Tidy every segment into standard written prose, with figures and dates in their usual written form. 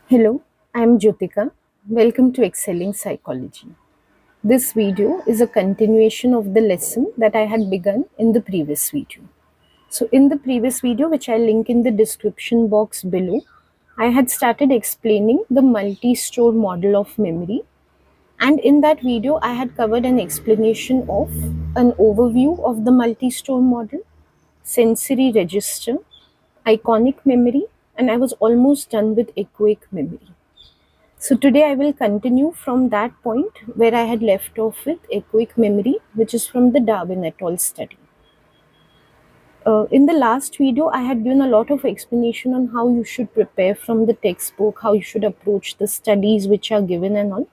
Hello, I am Jyotika. Welcome to Excelling Psychology. This video is a continuation of the lesson that I had begun in the previous video. So, in the previous video, which I link in the description box below, I had started explaining the multi-store model of memory. And in that video, I had covered an explanation of an overview of the multi-store model, sensory register, iconic memory, and I was almost done with echoic memory. So today I will continue from that point where I had left off with echoic memory, which is from the Darwin et al. Study. In the last video, I had given a lot of explanation on how you should prepare from the textbook, how you should approach the studies which are given and all.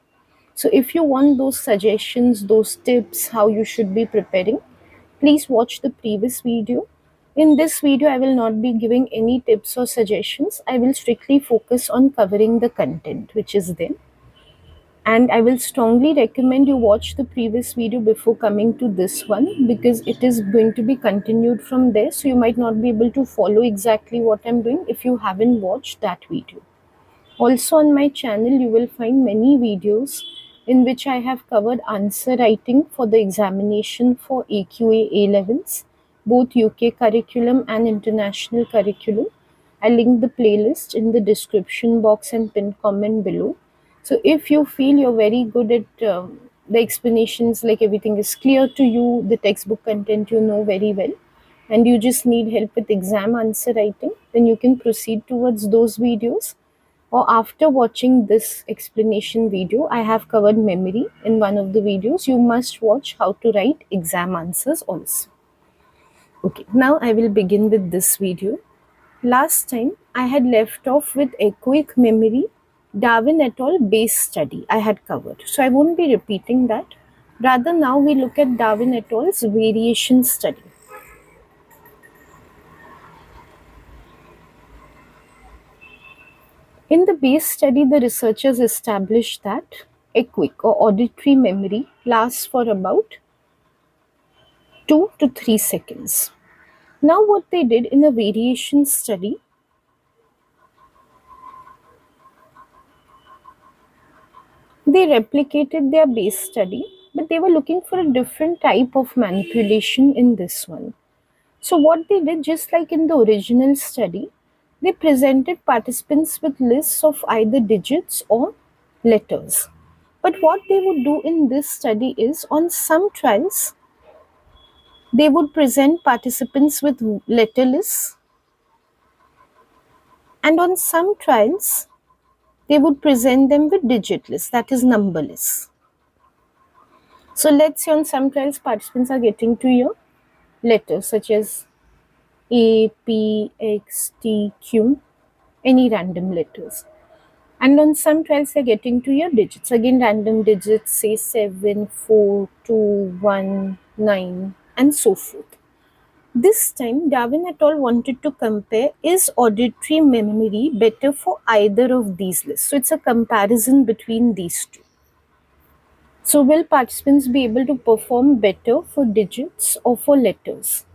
So if you want those suggestions, those tips, how you should be preparing, please watch the previous video. In this video, I will not be giving any tips or suggestions. I will strictly focus on covering the content which is there. And I will strongly recommend you watch the previous video before coming to this one, because it is going to be continued from there, so you might not be able to follow exactly what I'm doing if you haven't watched that video. Also on my channel you will find many videos in which I have covered answer writing for the examination for AQA A levels, both UK curriculum and international curriculum. I link the playlist in the description box and pinned comment below. So if you feel you're very good at the explanations, like everything is clear to you, the textbook content you know very well, and you just need help with exam answer writing, then you can proceed towards those videos. Or after watching this explanation video, I have covered memory in one of the videos. You must watch how to write exam answers also. Okay, now I will begin with this video. Last time I had left off with echoic memory, Darwin et al. Base study I had covered. So I won't be repeating that. Rather, now we look at Darwin et al.'s variation study. In the base study, the researchers established that echoic or auditory memory lasts for about 2 to 3 seconds. Now, what they did in a variation study, they replicated their base study, but they were looking for a different type of manipulation in this one. So, what they did, just like in the original study, they presented participants with lists of either digits or letters. But what they would do in this study is, on some trials, they would present participants with letter lists, and on some trials, they would present them with digit lists, that is number lists. So let's say on some trials, participants are getting to your letters such as A, P, X, T, Q, any random letters. And on some trials, they're getting to your digits. Again, random digits, say 7, 4, 2, 1, 9, and so forth. This time, Darwin et al. Wanted to compare, is auditory memory better for either of these lists? So it's a comparison between these two. So will participants be able to perform better for digits or for letters?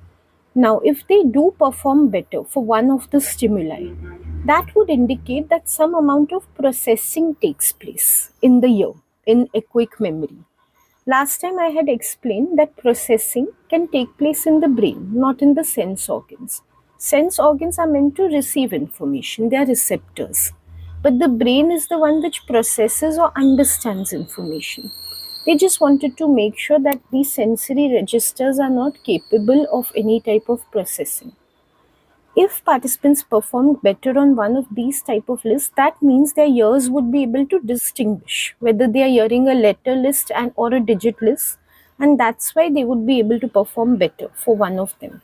Now, if they do perform better for one of the stimuli, that would indicate that some amount of processing takes place in the ear, in echoic memory. Last time I had explained that processing can take place in the brain, not in the sense organs. Sense organs are meant to receive information, they are receptors. But the brain is the one which processes or understands information. They just wanted to make sure that these sensory registers are not capable of any type of processing. If participants performed better on one of these type of lists, that means their ears would be able to distinguish whether they are hearing a letter list and or a digit list, and that's why they would be able to perform better for one of them.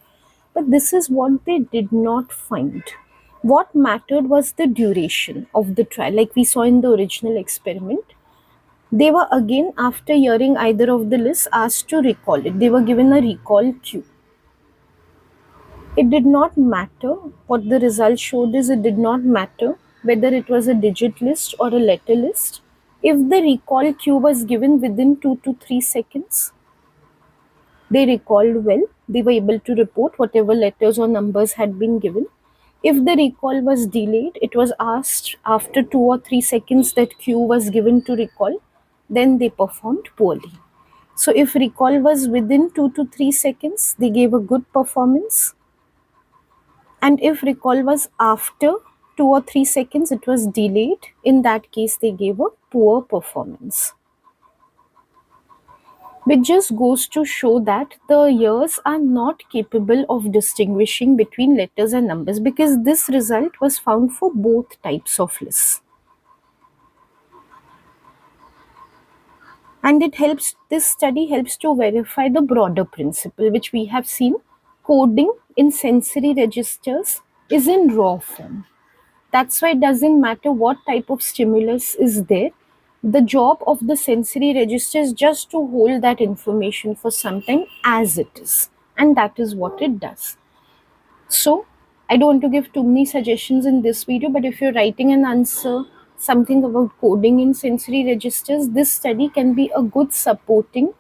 But this is what they did not find. What mattered was the duration of the trial, like we saw in the original experiment. They were again, after hearing either of the lists, asked to recall it. They were given a recall cue. It did not matter. What the result showed is, it did not matter whether it was a digit list or a letter list. If the recall cue was given within 2 to 3 seconds, they recalled well. They were able to report whatever letters or numbers had been given. If the recall was delayed, it was asked after 2 or 3 seconds that cue was given to recall, then they performed poorly. So if recall was within 2 to 3 seconds, they gave a good performance. And if recall was after 2 or 3 seconds, it was delayed. In that case, they gave a poor performance. Which just goes to show that the ears are not capable of distinguishing between letters and numbers, because this result was found for both types of lists. And this study helps to verify the broader principle which we have seen. Coding in sensory registers is in raw form. That's why it doesn't matter what type of stimulus is there. The job of the sensory register is just to hold that information for some time as it is. And that is what it does. So, I don't want to give too many suggestions in this video, but if you're writing an answer, something about coding in sensory registers, this study can be a good supporting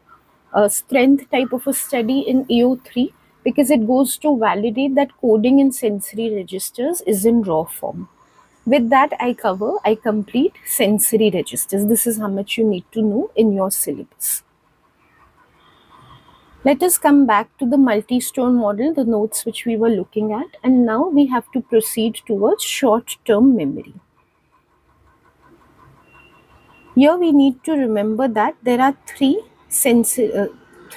strength type of a study in AO3, because it goes to validate that coding in sensory registers is in raw form. With that, I complete sensory registers. This is how much you need to know in your syllabus. Let us come back to the multi-store model, the notes which we were looking at, and now we have to proceed towards short-term memory. Here we need to remember that there are three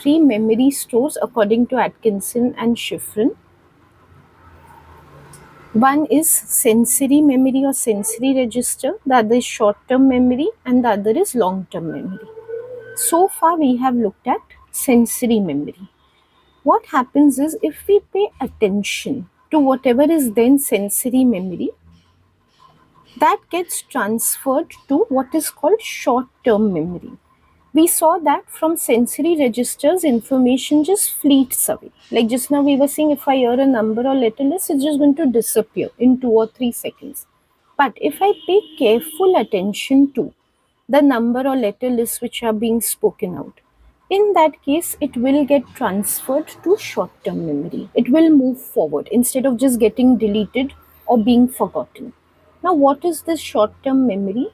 memory stores according to Atkinson and Shiffrin. One is sensory memory or sensory register, the other is short-term memory, and the other is long-term memory. So far we have looked at sensory memory. What happens is, if we pay attention to whatever is then sensory memory, that gets transferred to what is called short-term memory. We saw that from sensory registers, information just fleets away. Like just now we were saying, if I hear a number or letter list, it's just going to disappear in 2 or 3 seconds. But if I pay careful attention to the number or letter lists which are being spoken out, in that case, it will get transferred to short-term memory. It will move forward instead of just getting deleted or being forgotten. Now, what is this short-term memory?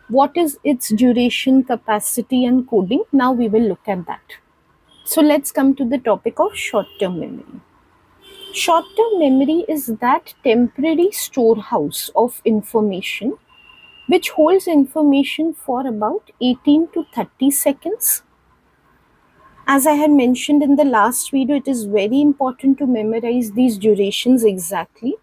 What is its duration, capacity, and coding? Now we will look at that. So let's come to the topic of short-term memory. Short-term memory is that temporary storehouse of information which holds information for about 18 to 30 seconds. As I had mentioned in the last video, it is very important to memorize these durations exactly.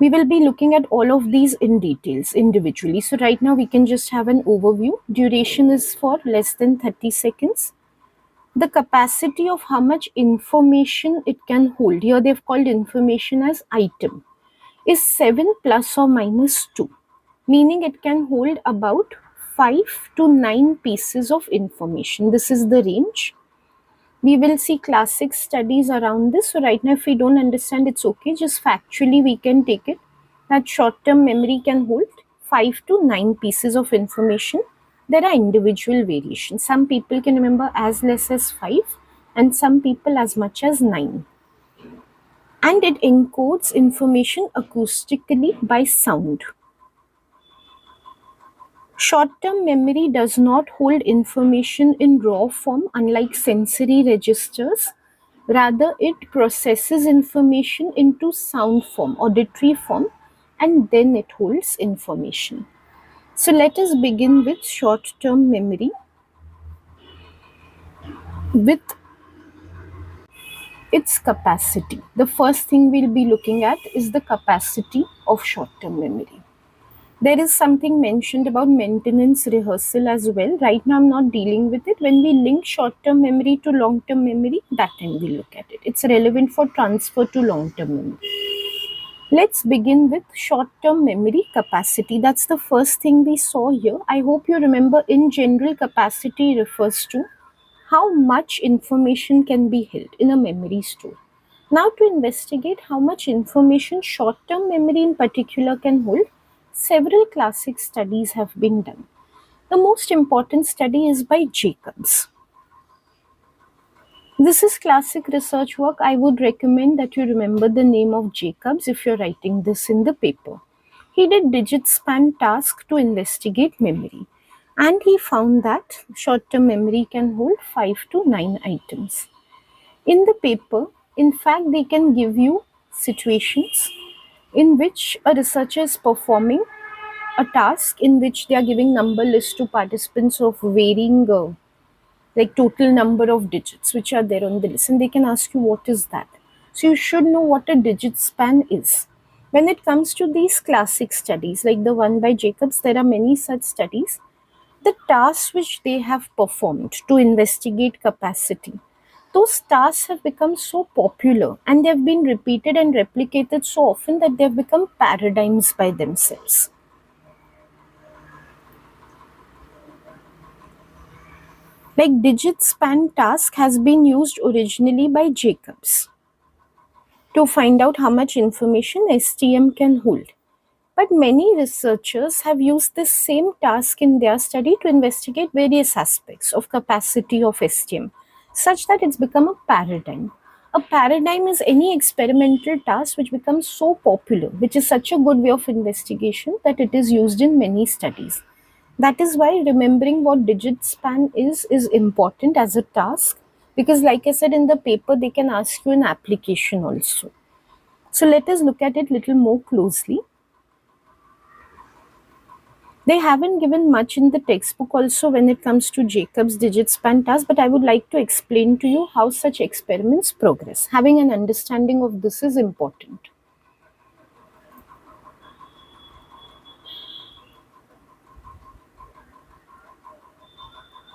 We will be looking at all of these in details individually. So right now we can just have an overview. Duration is for less than 30 seconds. The capacity of how much information it can hold, here they've called information as item, is 7 plus or minus 2. Meaning it can hold about 5 to 9 pieces of information. This is the range. We will see classic studies around this. So right now, if we don't understand, it's okay. Just factually, we can take it that short-term memory can hold 5 to 9 pieces of information. There are individual variations. Some people can remember as less as 5 and some people as much as 9. And it encodes information acoustically by sound. Short-term memory does not hold information in raw form, unlike sensory registers. Rather, it processes information into sound form, auditory form, and then it holds information. So let us begin with short-term memory. With its capacity, the first thing we'll be looking at is the capacity of short-term memory. There is something mentioned about maintenance rehearsal as well. Right now I'm not dealing with it. When we link short-term memory to long-term memory, that time we'll look at it. It's relevant for transfer to long-term memory. Let's begin with short-term memory capacity. That's the first thing we saw here. I hope you remember, in general, capacity refers to how much information can be held in a memory store. Now, to investigate how much information short-term memory in particular can hold, several classic studies have been done. The most important study is by Jacobs. This is classic research work. I would recommend that you remember the name of Jacobs if you're writing this in the paper. He did digit span task to investigate memory, and he found that short-term memory can hold 5 to 9 items. In the paper, in fact, they can give you situations in which a researcher is performing a task in which they are giving number list to participants of varying like total number of digits which are there on the list, and they can ask you what is that. So you should know what a digit span is. When it comes to these classic studies like the one by Jacobs, there are many such studies. The tasks which they have performed to investigate capacity, those tasks have become so popular and they have been repeated and replicated so often that they have become paradigms by themselves. Like digit span task has been used originally by Jacobs to find out how much information STM can hold. But many researchers have used this same task in their study to investigate various aspects of capacity of STM, such that it's become a paradigm. A paradigm is any experimental task which becomes so popular, which is such a good way of investigation that it is used in many studies. That is why remembering what digit span is important as a task, because like I said in the paper, they can ask you an application also. So let us look at it little more closely. They haven't given much in the textbook also when it comes to Jacob's digit span task, but I would like to explain to you how such experiments progress. Having an understanding of this is important.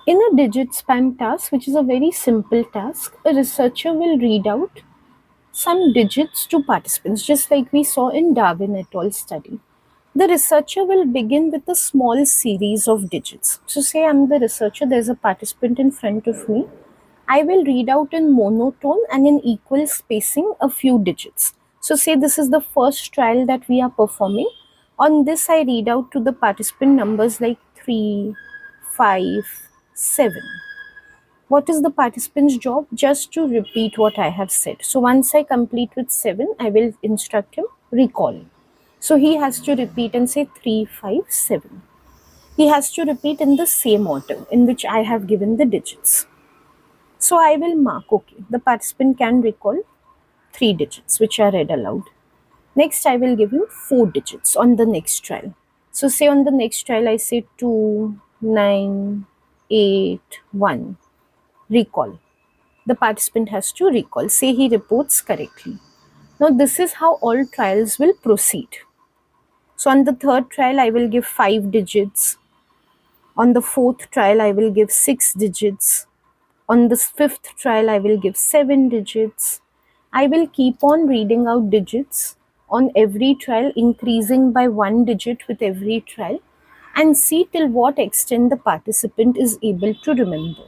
In a digit span task, which is a very simple task, a researcher will read out some digits to participants, just like we saw in Darwin et al. Study. The researcher will begin with a small series of digits. So, say I'm the researcher, there's a participant in front of me. I will read out in monotone and in equal spacing a few digits. So, say this is the first trial that we are performing. On this, I read out to the participant numbers like 3, 5, 7. What is the participant's job? Just to repeat what I have said. So once I complete with 7, I will instruct him recall. So he has to repeat and say 3, 5, 7. He has to repeat in the same order in which I have given the digits. So I will mark, okay, the participant can recall 3 digits which are read aloud. Next, I will give him 4 digits on the next trial. So say on the next trial, I say 2, 9, 8, 1. Recall. The participant has to recall. Say he reports correctly. Now this is how all trials will proceed. So on the third trial, I will give 5 digits. On the fourth trial, I will give 6 digits. On the fifth trial, I will give 7 digits. I will keep on reading out digits on every trial, increasing by 1 digit with every trial, and see till what extent the participant is able to remember.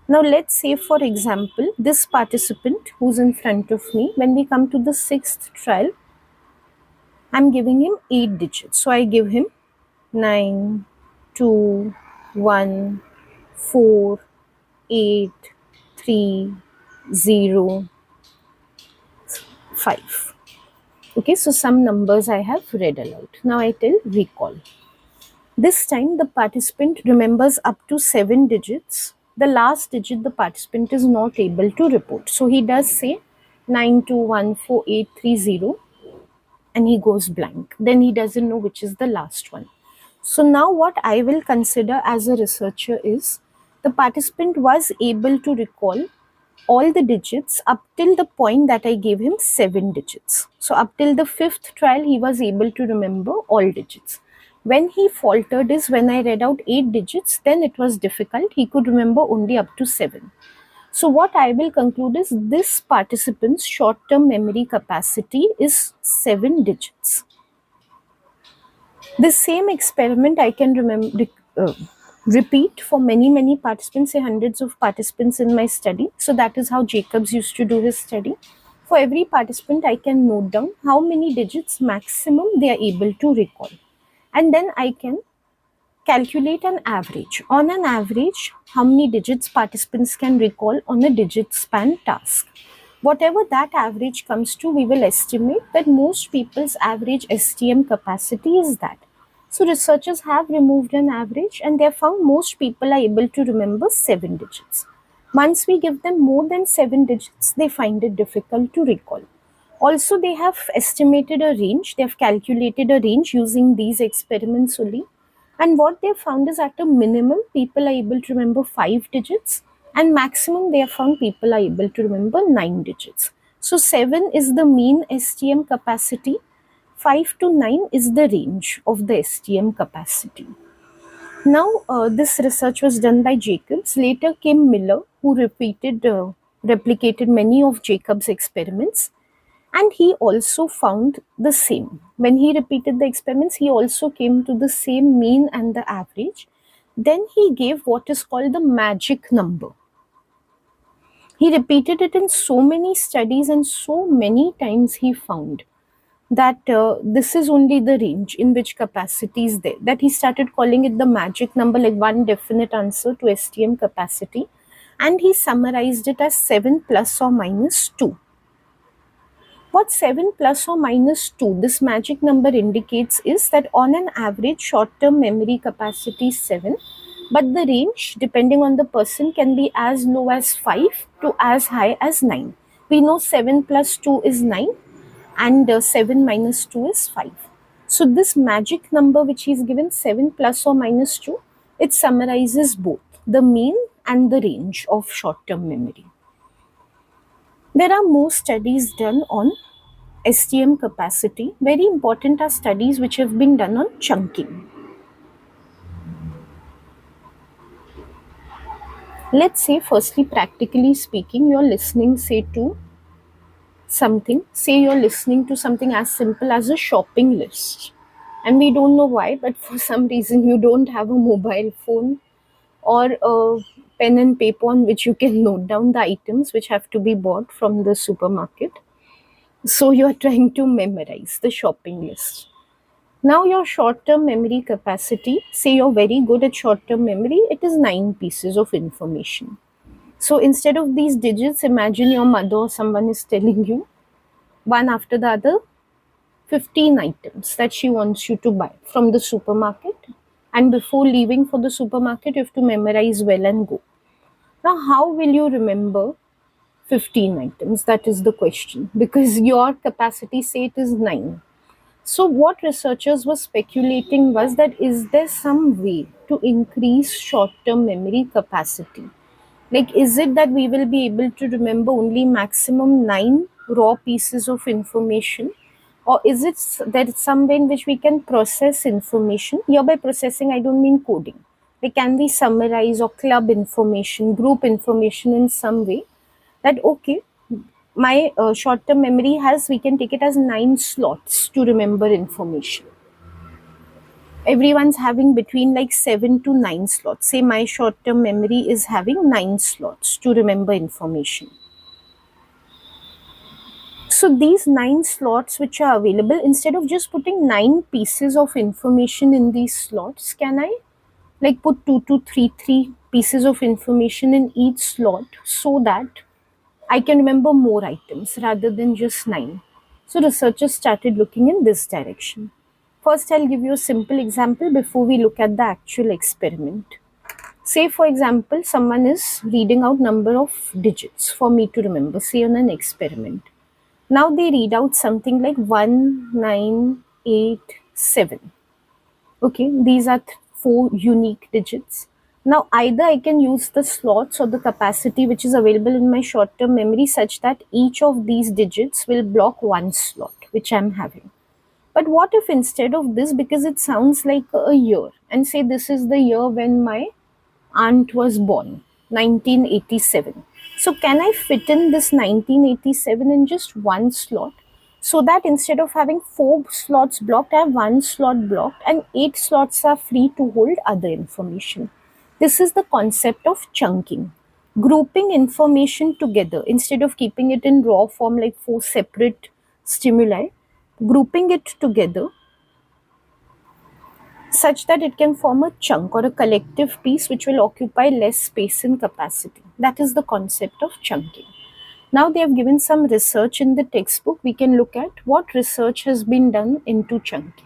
Now let's say, for example, this participant who's in front of me, when we come to the sixth trial, I'm giving him 8 digits. So I give him 9, 2, 1, 4, 8, 3, 0, 5. Okay, so some numbers I have read aloud. Now I tell recall. This time the participant remembers up to 7 digits. The last digit the participant is not able to report. So he does say 92148330 and he goes blank. Then he doesn't know which is the last one. So now what I will consider as a researcher is the participant was able to recall all the digits up till the point that I gave him 7 digits. So up till the fifth trial, he was able to remember all digits. When he faltered is when I read out 8 digits, then it was difficult. He could remember only up to 7. So what I will conclude is this participant's short-term memory capacity is 7 digits. The same experiment I can repeat for many participants, say hundreds of participants in my study. So that is how Jacobs used to do his study. For every participant, I can note down how many digits maximum they are able to recall. And then I can calculate an average. On an average, how many digits participants can recall on a digit span task. Whatever that average comes to, we will estimate that most people's average STM capacity is that. So researchers have removed an average and they have found most people are able to remember 7 digits. Once we give them more than 7 digits, they find it difficult to recall. Also, they have estimated a range, they have calculated a range using these experiments only. And what they have found is at a minimum, people are able to remember 5 digits, and maximum they have found people are able to remember 9 digits. So 7 is the mean STM capacity, 5 to 9 is the range of the STM capacity. Now, this research was done by Jacobs. Later came Miller, who replicated many of Jacobs' experiments, and he also found the same. When he repeated the experiments, he also came to the same mean and the average. Then he gave what is called the magic number. He repeated it in so many studies, and so many times he found that this is only the range in which capacity is there, that he started calling it the magic number, like one definite answer to STM capacity, and he summarized it as 7 plus or minus 2. What 7 plus or minus 2, this magic number indicates is that on an average, short-term memory capacity is 7, but the range, depending on the person, can be as low as 5 to as high as 9. We know 7 plus 2 is 9 and 7 minus 2 is 5. So this magic number which is given, 7 plus or minus 2, it summarizes both the mean and the range of short-term memory. There are more studies done on STM capacity. Very important are studies which have been done on chunking. Let's say, firstly, practically speaking, you're listening, say you're listening to something as simple as a shopping list. And we don't know why, but for some reason you don't have a mobile phone or a pen and paper on which you can note down the items which have to be bought from the supermarket. So you're trying to memorize the shopping list. Now your short-term memory capacity, say you're very good at short-term memory, it is 9 pieces of information. So instead of these digits, imagine your mother or someone is telling you one after the other 15 items that she wants you to buy from the supermarket. And before leaving for the supermarket, you have to memorize well and go. Now, how will you remember 15 items? That is the question, because your capacity, say it is 9. So what researchers were speculating was that is there some way to increase short-term memory capacity? Like, is it that we will be able to remember only maximum 9 raw pieces of information? Or is it that some way in which we can process information? Here by processing, I don't mean coding. Like, can we summarize or club information, group information in some way? That, okay, my short-term memory has, we can take it as 9 slots to remember information. Everyone's having between like 7 to 9 slots. Say my short-term memory is having 9 slots to remember information. So these 9 slots which are available, instead of just putting 9 pieces of information in these slots, can I like put 2 to 3 pieces of information in each slot so that I can remember more items rather than just 9. So researchers started looking in this direction. First, I'll give you a simple example before we look at the actual experiment. Say, for example, someone is reading out number of digits for me to remember, say on an experiment. Now they read out something like 1987. Okay, these are 4 unique digits. Now either I can use the slots or the capacity which is available in my short-term memory such that each of these digits will block one slot which I'm having. But what if instead of this, because it sounds like a year, and say this is the year when my aunt was born, 1987. So can I fit in this 1987 in just one slot? So that instead of having 4 slots blocked, I have 1 slot blocked and 8 slots are free to hold other information. This is the concept of chunking. Grouping information together instead of keeping it in raw form like 4 separate stimuli, grouping it together such that it can form a chunk or a collective piece which will occupy less space and capacity. That is the concept of chunking. Now they have given some research in the textbook. We can look at what research has been done into chunking.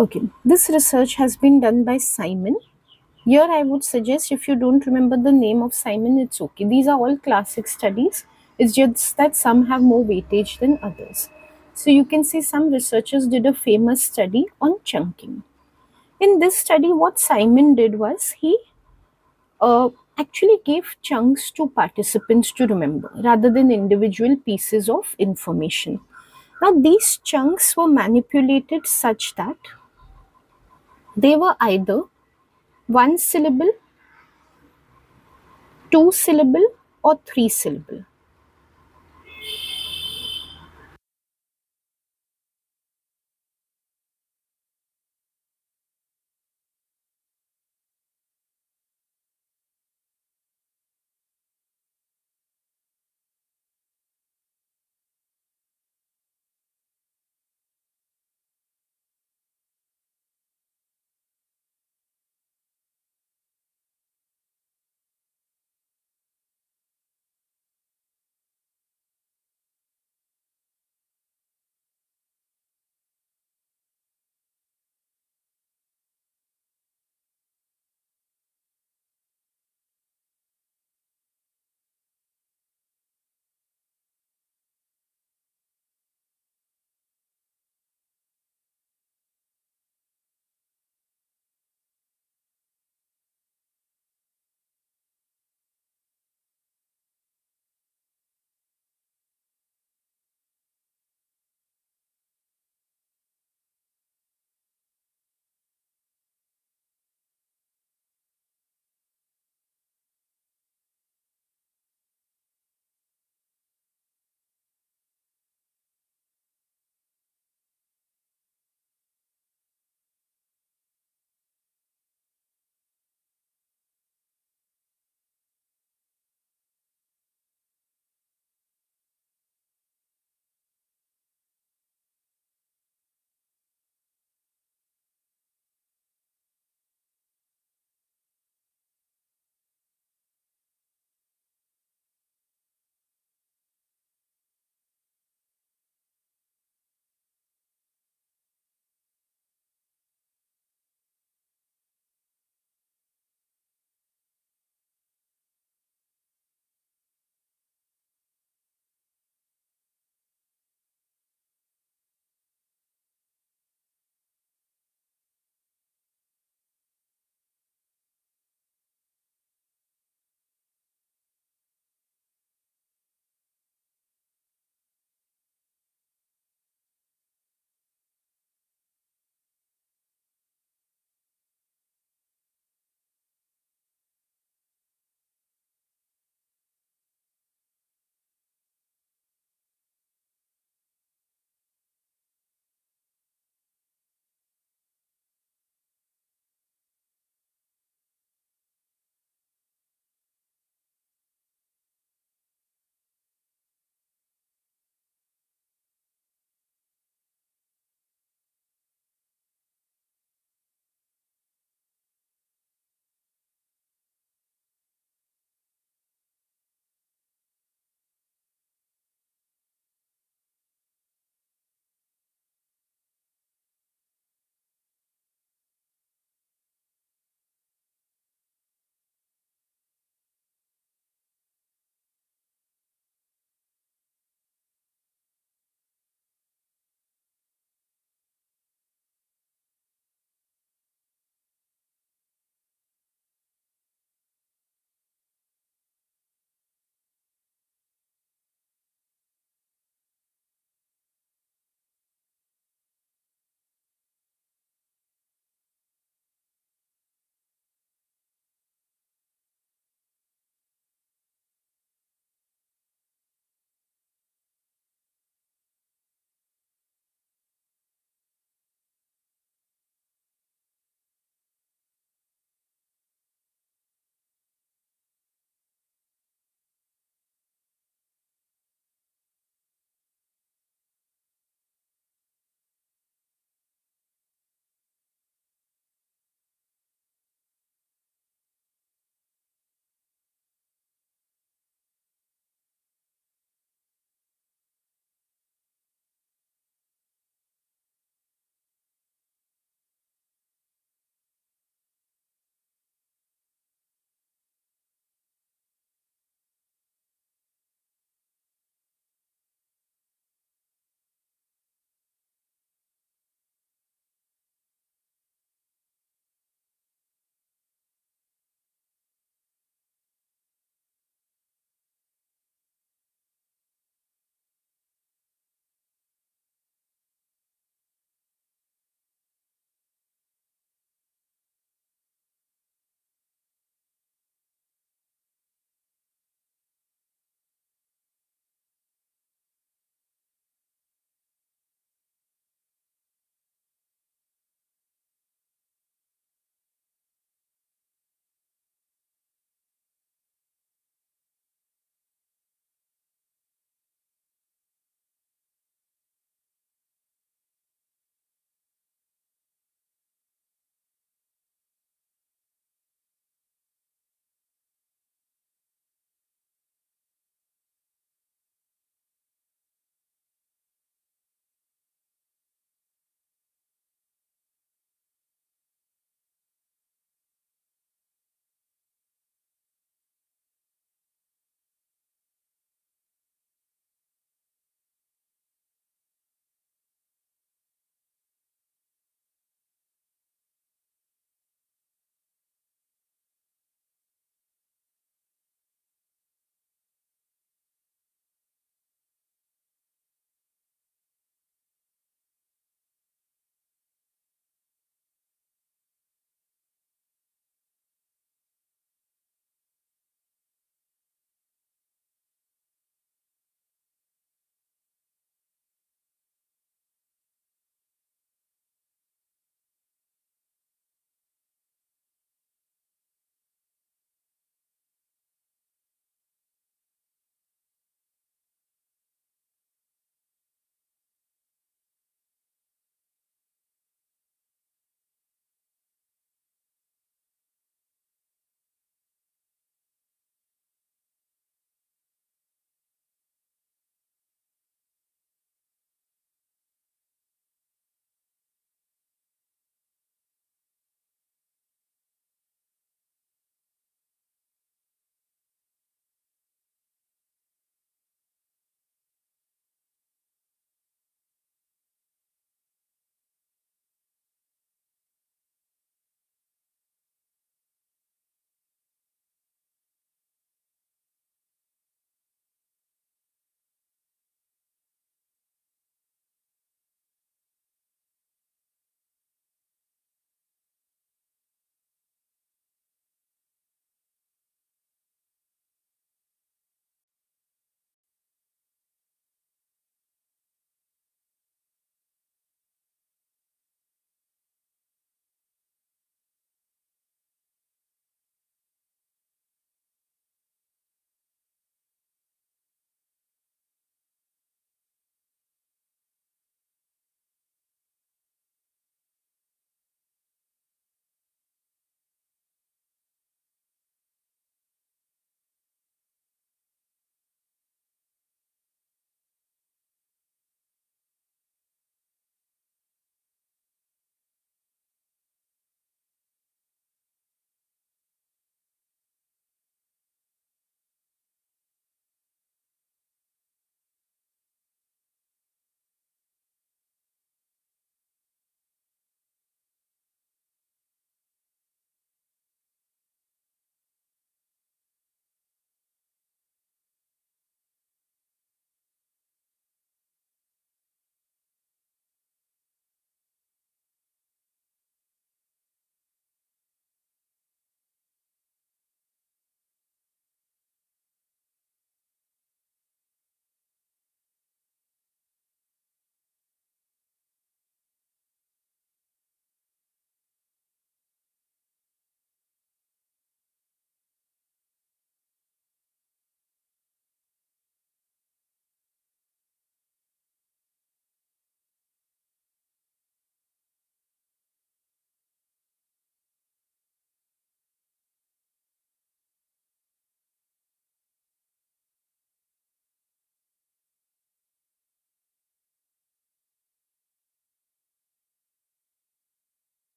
Okay, this research has been done by Simon. Here I would suggest, if you don't remember the name of Simon, it's okay. These are all classic studies. It's just that some have more weightage than others. So you can see some researchers did a famous study on chunking. In this study, what Simon did was he actually gave chunks to participants to remember rather than individual pieces of information. Now, these chunks were manipulated such that they were either one syllable, two syllable, or three syllable.